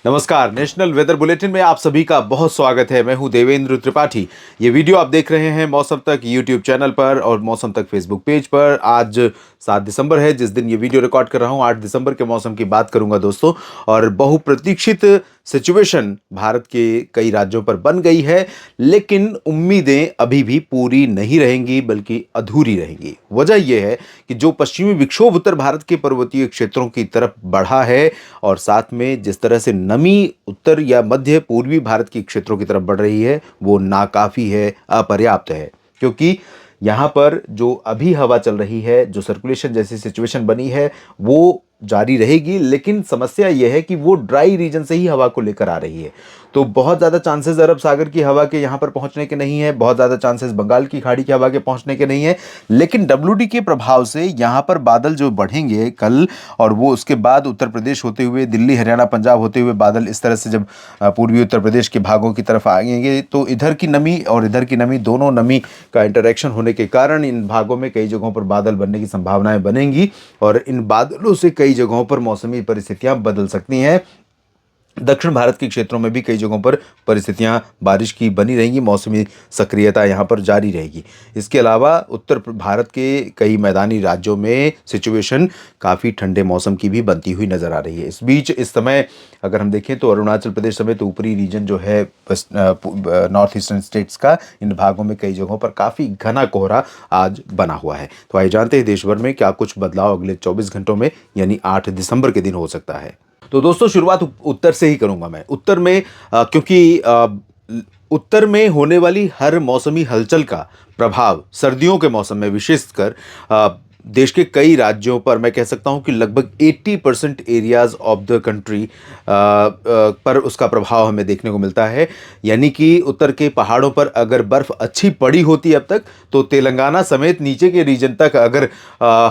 नमस्कार। National weather bulletin में आप सभी का बहुत स्वागत है। मैं हूं देवेंद्र त्रिपाठी। ये वीडियो आप देख रहे हैं मौसम तक यूट्यूब चैनल पर और मौसम तक फेसबुक पेज पर। आज 7 दिसंबर है, जिस दिन ये वीडियो रिकॉर्ड कर रहा हूं। 8 दिसंबर के मौसम की बात करूंगा दोस्तों। और बहुप्रतीक्षित सिचुएशन भारत के कई राज्यों पर बन गई है, लेकिन उम्मीदें अभी भी पूरी नहीं रहेंगी बल्कि अधूरी रहेंगी। वजह यह है कि जो पश्चिमी विक्षोभ उत्तर भारत के पर्वतीय क्षेत्रों की तरफ बढ़ा है और साथ में जिस तरह से नमी उत्तर या मध्य पूर्वी भारत के क्षेत्रों की तरफ बढ़ रही है, वो नाकाफी है, अपर्याप्त है। क्योंकि यहाँ पर जो अभी हवा चल रही है, जो सर्कुलेशन जैसी सिचुएशन बनी है, वो जारी रहेगी, लेकिन समस्या यह है कि वो ड्राई रीजन से ही हवा को लेकर आ रही है। तो बहुत ज़्यादा चांसेस अरब सागर की हवा के यहाँ पर पहुँचने के नहीं है, बहुत ज़्यादा चांसेस बंगाल की खाड़ी की हवा के पहुँचने के नहीं है। लेकिन डब्ल्यूडी के प्रभाव से यहाँ पर बादल जो बढ़ेंगे कल, और वो उसके बाद उत्तर प्रदेश होते हुए दिल्ली, हरियाणा, पंजाब होते हुए बादल इस तरह से जब पूर्वी उत्तर प्रदेश के भागों की तरफ आएंगे, तो इधर की नमी और इधर की नमी, दोनों नमी का इंटरेक्शन होने के कारण इन भागों में कई जगहों पर बादल बनने की संभावनाएं बनेंगी और इन बादलों से कई जगहों पर मौसमी परिस्थितियां बदल सकती हैं। दक्षिण भारत के क्षेत्रों में भी कई जगहों पर परिस्थितियां बारिश की बनी रहेंगी, मौसमी सक्रियता यहां पर जारी रहेगी। इसके अलावा उत्तर भारत के कई मैदानी राज्यों में सिचुएशन काफ़ी ठंडे मौसम की भी बनती हुई नज़र आ रही है। इस बीच इस समय अगर हम देखें तो अरुणाचल प्रदेश समेत ऊपरी रीजन जो है नॉर्थ ईस्टर्न स्टेट्स का, इन भागों में कई जगहों पर काफ़ी घना कोहरा आज बना हुआ है। तो आइए जानते हैं देश भर में क्या कुछ बदलाव अगले 24 घंटों में यानी 8 दिसंबर के दिन हो सकता है। तो दोस्तों, शुरुआत उत्तर से ही करूंगा मैं। उत्तर में क्योंकि उत्तर में होने वाली हर मौसमी हलचल का प्रभाव सर्दियों के मौसम में विशेषकर देश के कई राज्यों पर, मैं कह सकता हूं कि लगभग 80% एरियाज ऑफ द कंट्री पर उसका प्रभाव हमें देखने को मिलता है। यानी कि उत्तर के पहाड़ों पर अगर बर्फ़ अच्छी पड़ी होती अब तक, तो तेलंगाना समेत नीचे के रीजन तक अगर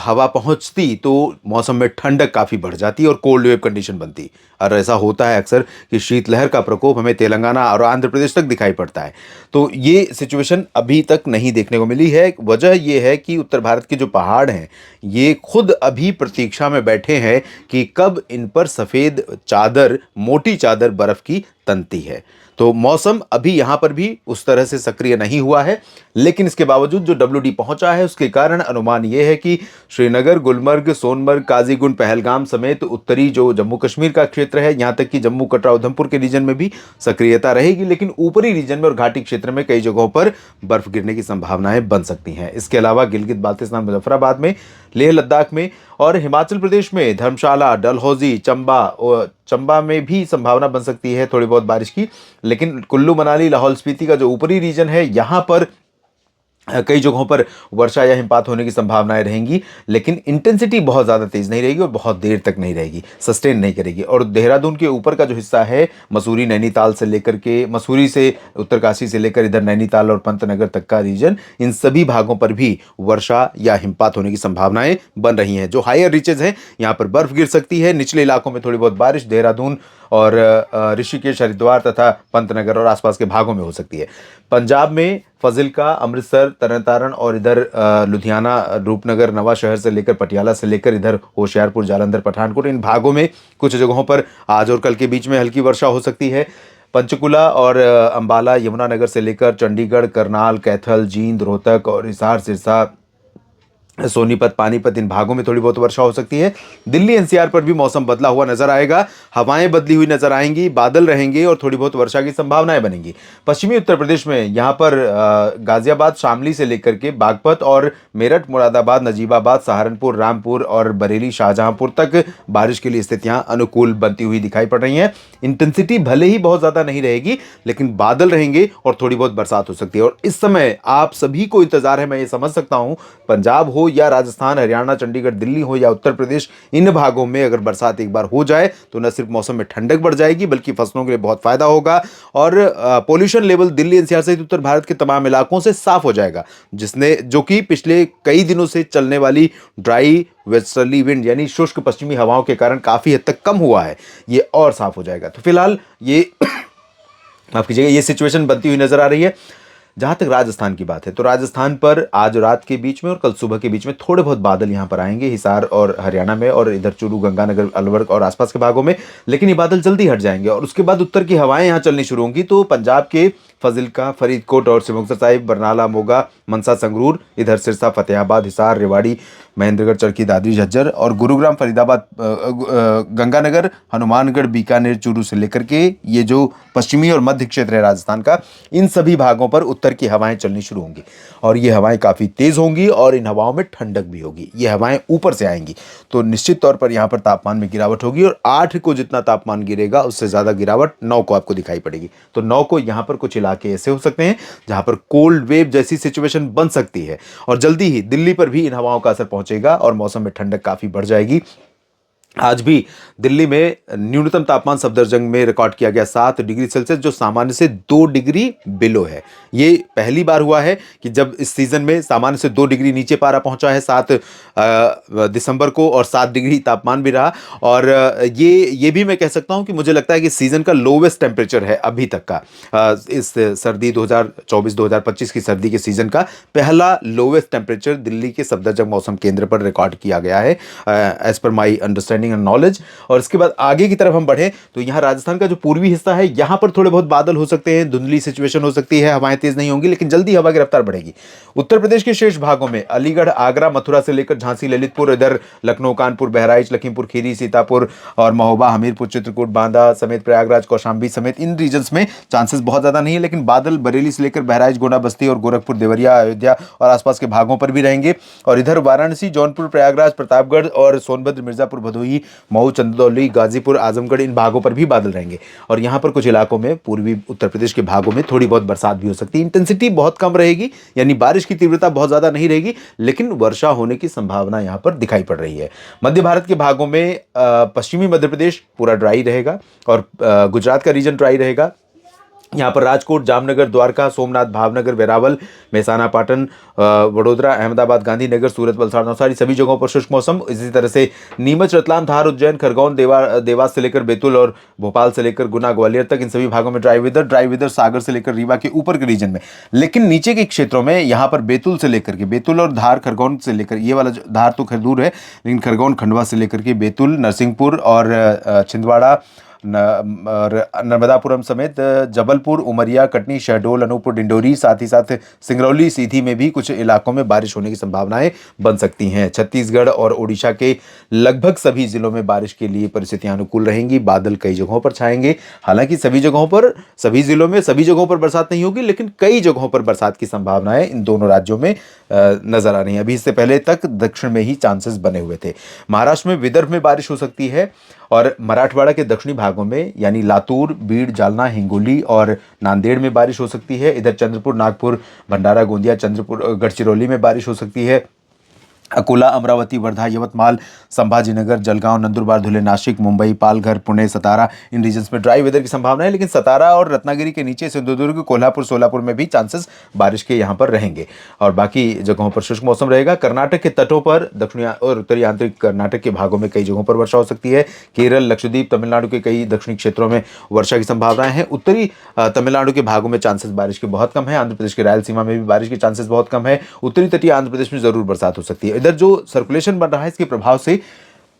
हवा पहुंचती तो मौसम में ठंडक काफ़ी बढ़ जाती और कोल्ड वेव कंडीशन बनती। और ऐसा होता है अक्सर कि शीतलहर का प्रकोप हमें तेलंगाना और आंध्र प्रदेश तक दिखाई पड़ता है। तो ये सिचुएशन अभी तक नहीं देखने को मिली है। वजह यह है कि उत्तर भारत के जो पहाड़ हैं, ये खुद अभी प्रतीक्षा में बैठे हैं कि कब इन पर सफ़ेद चादर, मोटी चादर बर्फ़ की तनती है। तो मौसम अभी यहाँ पर भी उस तरह से सक्रिय नहीं हुआ है, लेकिन इसके बावजूद जो डब्ल्यूडी पहुंचा है उसके कारण अनुमान ये है कि श्रीनगर, गुलमर्ग, सोनमर्ग, काजीगुंड, पहलगाम समेत उत्तरी जो जम्मू कश्मीर का क्षेत्र है, यहाँ तक कि जम्मू, कटरा, उधमपुर के रीजन में भी सक्रियता रहेगी। लेकिन ऊपरी रीजन में और घाटी क्षेत्र में कई जगहों पर बर्फ गिरने की संभावनाएं बन सकती हैं। इसके अलावा गिलगित बाल्टिस्तान, मुजफ्फराबाद में, लेह लद्दाख में और हिमाचल प्रदेश में धर्मशाला, डलहौजी, चंबा में भी संभावना बन सकती है थोड़ी बहुत बारिश की। लेकिन कुल्लू मनाली, लाहौल स्पीति का जो ऊपरी रीजन है, यहाँ पर कई जगहों पर वर्षा या हिमपात होने की संभावनाएं रहेंगी, लेकिन इंटेंसिटी बहुत ज़्यादा तेज़ नहीं रहेगी और बहुत देर तक नहीं रहेगी, सस्टेन नहीं करेगी। और देहरादून के ऊपर का जो हिस्सा है, मसूरी, नैनीताल से लेकर के, मसूरी से उत्तरकाशी से लेकर इधर नैनीताल और पंतनगर तक का रीजन, इन सभी भागों पर भी वर्षा या हिमपात होने की संभावनाएं बन रही हैं। जो हायर रीचेज हैं, यहाँ पर बर्फ़ गिर सकती है। निचले इलाकों में थोड़ी बहुत बारिश देहरादून और ऋषिकेश, हरिद्वार तथा पंतनगर और आसपास के भागों में हो सकती है। पंजाब में फजिल्का, अमृतसर, तरन और इधर लुधियाना, रूपनगर, नवा शहर से लेकर पटियाला से लेकर इधर होशियारपुर, जालंधर, पठानकोट, इन भागों में कुछ जगहों पर आज और कल के बीच में हल्की वर्षा हो सकती है। पंचकुला और अंबाला, यमुनानगर से लेकर चंडीगढ़, करनाल, कैथल, जींद, रोहतक और हिसार, सिरसा, सोनीपत, पानीपत, इन भागों में थोड़ी बहुत वर्षा हो सकती है। दिल्ली एनसीआर पर भी मौसम बदला हुआ नजर आएगा, हवाएं बदली हुई नजर आएंगी, बादल रहेंगे और थोड़ी बहुत वर्षा की संभावनाएं बनेंगी। पश्चिमी उत्तर प्रदेश में यहाँ पर गाजियाबाद, शामली से लेकर के बागपत और मेरठ, मुरादाबाद, नजीबाबाद, सहारनपुर, रामपुर और बरेली, शाहजहांपुर तक बारिश के लिए स्थितियां अनुकूल बनती हुई दिखाई पड़ रही हैं। इंटेंसिटी भले ही बहुत ज़्यादा नहीं रहेगी, लेकिन बादल रहेंगे और थोड़ी बहुत बरसात हो सकती है। और इस समय आप सभी को इंतजार है, मैं ये समझ सकता हूँ, पंजाब हो या राजस्थान, हरियाणा, चंडीगढ़, दिल्ली हो या उत्तर प्रदेश, इन भागों में अगर बरसात एक बार हो जाए तो न सिर्फ मौसम में ठंडक बढ़ जाएगी बल्कि फसलों के लिए बहुत फायदा होगा। और पोल्यूशन लेवल दिल्ली एनसीआर सहित उत्तर भारत के तमाम इलाकों से साफ हो जाएगा, जिसने जो कि पिछले कई दिनों से चलने वाली ड्राई वेस्टर्ली विंड यानी शुष्क पश्चिमी हवाओं के कारण काफ़ी हद तक कम हुआ है, ये और साफ हो जाएगा। तो फिलहाल ये माफ कीजिएगा, ये सिचुएशन बनती हुई नजर आ रही है। जहाँ तक राजस्थान की बात है तो राजस्थान पर आज रात के बीच में और कल सुबह के बीच में थोड़े बहुत बादल यहाँ पर आएंगे, हिसार और हरियाणा में और इधर चूरू, गंगानगर, अलवर और आसपास के भागों में। लेकिन ये बादल जल्दी हट जाएंगे और उसके बाद उत्तर की हवाएं यहाँ चलनी शुरू होंगी। तो पंजाब के फाजिल्का, फरीदकोट और सिमुक्तर साहिब, बरनाला, मोगा, मनसा, संगरूर, इधर सिरसा, फतेहाबाद, हिसार, रेवाड़ी, महेंद्रगढ़, चरखी दादरी, झज्जर और गुरुग्राम, फरीदाबाद, गंगानगर, हनुमानगढ़, बीकानेर, चूरू से लेकर के ये जो पश्चिमी और मध्य क्षेत्र है राजस्थान का, इन सभी भागों पर उत्तर की हवाएं चलनी शुरू होंगी और ये हवाएं काफ़ी तेज़ होंगी और इन हवाओं में ठंडक भी होगी। ये हवाएं ऊपर से आएंगी तो निश्चित तौर पर यहाँ पर तापमान में गिरावट होगी और 8 को जितना तापमान गिरेगा उससे ज़्यादा गिरावट 9 को आपको दिखाई पड़ेगी। तो 9 को यहाँ पर कुछ इलाके ऐसे हो सकते हैं जहाँ पर कोल्ड वेव जैसी सिचुएशन बन सकती है और जल्दी ही दिल्ली पर भी इन हवाओं का असर पहुंचेगा और मौसम में ठंडक काफ़ी बढ़ जाएगी। आज भी दिल्ली में न्यूनतम तापमान सफदरजंग में रिकॉर्ड किया गया 7 डिग्री सेल्सियस, जो सामान्य से 2 डिग्री बिलो है। ये पहली बार हुआ है कि जब इस सीजन में सामान्य से 2 डिग्री नीचे पारा पहुंचा है 7 दिसंबर को और 7 डिग्री तापमान भी रहा। और ये भी मैं कह सकता हूं कि मुझे लगता है कि सीजन का लोवेस्ट टेम्परेचर है अभी तक का। इस सर्दी 2024-2025 की सर्दी के सीजन का पहला लोवेस्ट टेम्परेचर दिल्ली के सफदरजंग मौसम केंद्र पर रिकॉर्ड किया गया है as per my understanding and knowledge. और इसके बाद आगे की तरफ हम बढ़े तो यहाँ राजस्थान का जो पूर्वी हिस्सा है यहाँ पर थोड़े बहुत बादल हो सकते हैं, धुंधली सिचुएशन हो सकती है, हवाएं तेज नहीं होंगी लेकिन जल्दी हवा की रफ्तार बढ़ेगी। उत्तर प्रदेश के शेष भागों में अलीगढ़, आगरा, मथुरा से लेकर झांसी, ललितपुर, इधर लखनऊ, कानपुर, बहराइच, लखीमपुर खीरी, सीतापुर और महोबा, हमीरपुर, चित्रकूट, बांदा समेत प्रयागराज, कौशाम्बी समेत इन रीजन्स में चांसेस बहुत ज्यादा नहीं है, लेकिन बादल बरेली से लेकर बहराइच, गोंडा, बस्ती और गोरखपुर, देवरिया, अयोध्या और आसपास के भागों पर भी रहेंगे। और इधर वाराणसी, जौनपुर, प्रयागराज, प्रतापगढ़ और सोनभद्र, मिर्जापुर, भदोही, मऊ, चंदौली, गाजीपुर, आजमगढ़ इन भागों पर भी बादल रहेंगे। और यहाँ पर कुछ इलाकों में पूर्वी उत्तर प्रदेश के भागों में थोड़ी बहुत बरसात भी हो सकती है। इंटेंसिटी बहुत कम रहेगी, यानी बारिश की तीव्रता बहुत ज्यादा नहीं रहेगी, लेकिन वर्षा होने की संभावना यहाँ पर दिखाई पड़ रही है। मध्य भारत के भागों में पश्चिमी मध्य प्रदेश पूरा ड्राई रहेगा और गुजरात का रीजन ड्राई रहेगा। यहाँ पर राजकोट, जामनगर, द्वारका, सोमनाथ, भावनगर, वेरावल, मेहसाना, पाटन, वडोदरा, अहमदाबाद, गांधीनगर, सूरत, वलसाड़, नवसारी सभी जगहों पर शुष्क मौसम। इसी तरह से नीमच, रतलाम, धार, उज्जैन, खरगोन, देवास से लेकर बैतूल और भोपाल से लेकर गुना, ग्वालियर तक इन सभी भागों में ड्राई वेदर सागर से लेकर रीवा के ऊपर के रीजन में। लेकिन नीचे के क्षेत्रों में यहाँ पर बैतूल से लेकर के बैतूल और धार, खरगोन से लेकर ये वाला धार तो खैर दूर है, लेकिन खरगोन, खंडवा से लेकर के बैतूल, नरसिंहपुर और छिंदवाड़ा, नर्मदापुरम समेत जबलपुर, उमरिया, कटनी, शहडोल, अनूपपुर, डिंडोरी, साथ ही साथ सिंगरौली, सीधी में भी कुछ इलाकों में बारिश होने की संभावनाएं बन सकती हैं। छत्तीसगढ़ और ओडिशा के लगभग सभी जिलों में बारिश के लिए परिस्थितियां अनुकूल रहेंगी। बादल कई जगहों पर छाएंगे, हालांकि सभी जगहों पर, सभी जिलों में सभी जगहों पर बरसात नहीं होगी, लेकिन कई जगहों पर बरसात की संभावनाएं इन दोनों राज्यों में नजर आ रही हैं। अभी इससे पहले तक दक्षिण में ही चांसेस बने हुए थे। महाराष्ट्र में, विदर्भ में बारिश हो सकती है और मराठवाड़ा के दक्षिणी भागों में यानी लातूर, बीड़, जालना, हिंगोली और नांदेड़ में बारिश हो सकती है। इधर चंद्रपुर, नागपुर, भंडारा, गोंदिया, चंद्रपुर, गढ़चिरौली में बारिश हो सकती है। अकोला, अमरावती, वर्धा, यवतमाल, संभाजीनगर, जलगांव, नंदुरबार, धुले, नासिक, मुंबई, पालघर, पुणे, सतारा इन रीजन्स में ड्राई वेदर की संभावना है, लेकिन सतारा और रत्नागिरी के नीचे सिंधुदुर्ग, कोल्हापुर, सोलापुर में भी चांसेस बारिश के यहाँ पर रहेंगे और बाकी जगहों पर शुष्क मौसम रहेगा। कर्नाटक के तटों पर, दक्षिणी और उत्तरी आंतरिक कर्नाटक के भागों में कई जगहों पर वर्षा हो सकती है। केरल, लक्षद्वीप, तमिलनाडु के कई दक्षिणी क्षेत्रों में वर्षा की संभावनाएं हैं। उत्तरी तमिलनाडु के भागों में चांसेस बारिश के बहुत कम है। आंध्र प्रदेश के रायलसीमा में भी बारिश के चांसेस बहुत कम है। उत्तरी तटीय आंध्र प्रदेश में जरूर बरसात हो सकती है। इधर जो सर्कुलेशन बन रहा है इसके प्रभाव से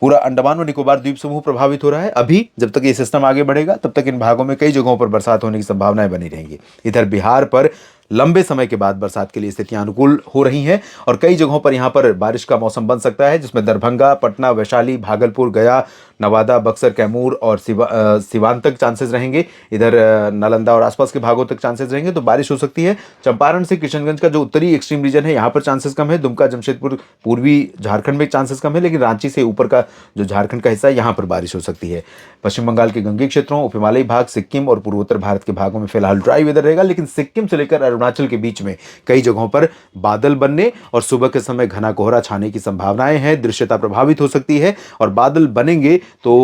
पूरा अंडमान व निकोबार द्वीप समूह प्रभावित हो रहा है। अभी जब तक ये सिस्टम आगे बढ़ेगा तब तक इन भागों में कई जगहों पर बरसात होने की संभावनाएं बनी रहेंगी। इधर बिहार पर लंबे समय के बाद बरसात के लिए स्थितियां अनुकूल हो रही हैं और कई जगहों पर यहां पर बारिश का मौसम बन सकता है, जिसमें दरभंगा, पटना, वैशाली, भागलपुर, गया, नवादा, बक्सर, कैमूर और सिवान तक चांसेस रहेंगे। इधर नालंदा और आसपास के भागों तक चांसेस रहेंगे, तो बारिश हो सकती है। चंपारण से किशनगंज का जो उत्तरी एक्सट्रीम रीजन है यहाँ पर चांसेस कम है। दुमका, जमशेदपुर, पूर्वी झारखंड में चांसेस कम है, लेकिन रांची से ऊपर का जो झारखंड का हिस्सा है यहाँ पर बारिश हो सकती है। पश्चिम बंगाल के गंगे क्षेत्रों, उप हिमालयी भाग, सिक्किम और पूर्वोत्तर भारत के भागों में फिलहाल ड्राई वेदर रहेगा, लेकिन सिक्किम से लेकर अरुणाचल के बीच में कई जगहों पर बादल बनने और सुबह के समय घना कोहरा छाने की संभावनाएं हैं। दृश्यता प्रभावित हो सकती है और बादल बनेंगे तो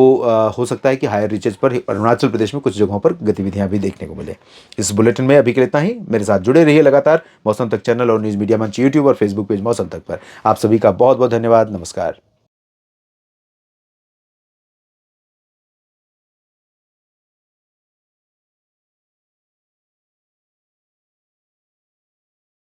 हो सकता है कि हायर रीचेज पर अरुणाचल प्रदेश में कुछ जगहों पर गतिविधियां भी देखने को मिले। इस बुलेटिन में अभी के लिए इतना ही। मेरे साथ जुड़े रहिए लगातार मौसम तक चैनल और न्यूज मीडिया मंच यूट्यूब और फेसबुक पेज मौसम तक पर। आप सभी का बहुत बहुत धन्यवाद। नमस्कार।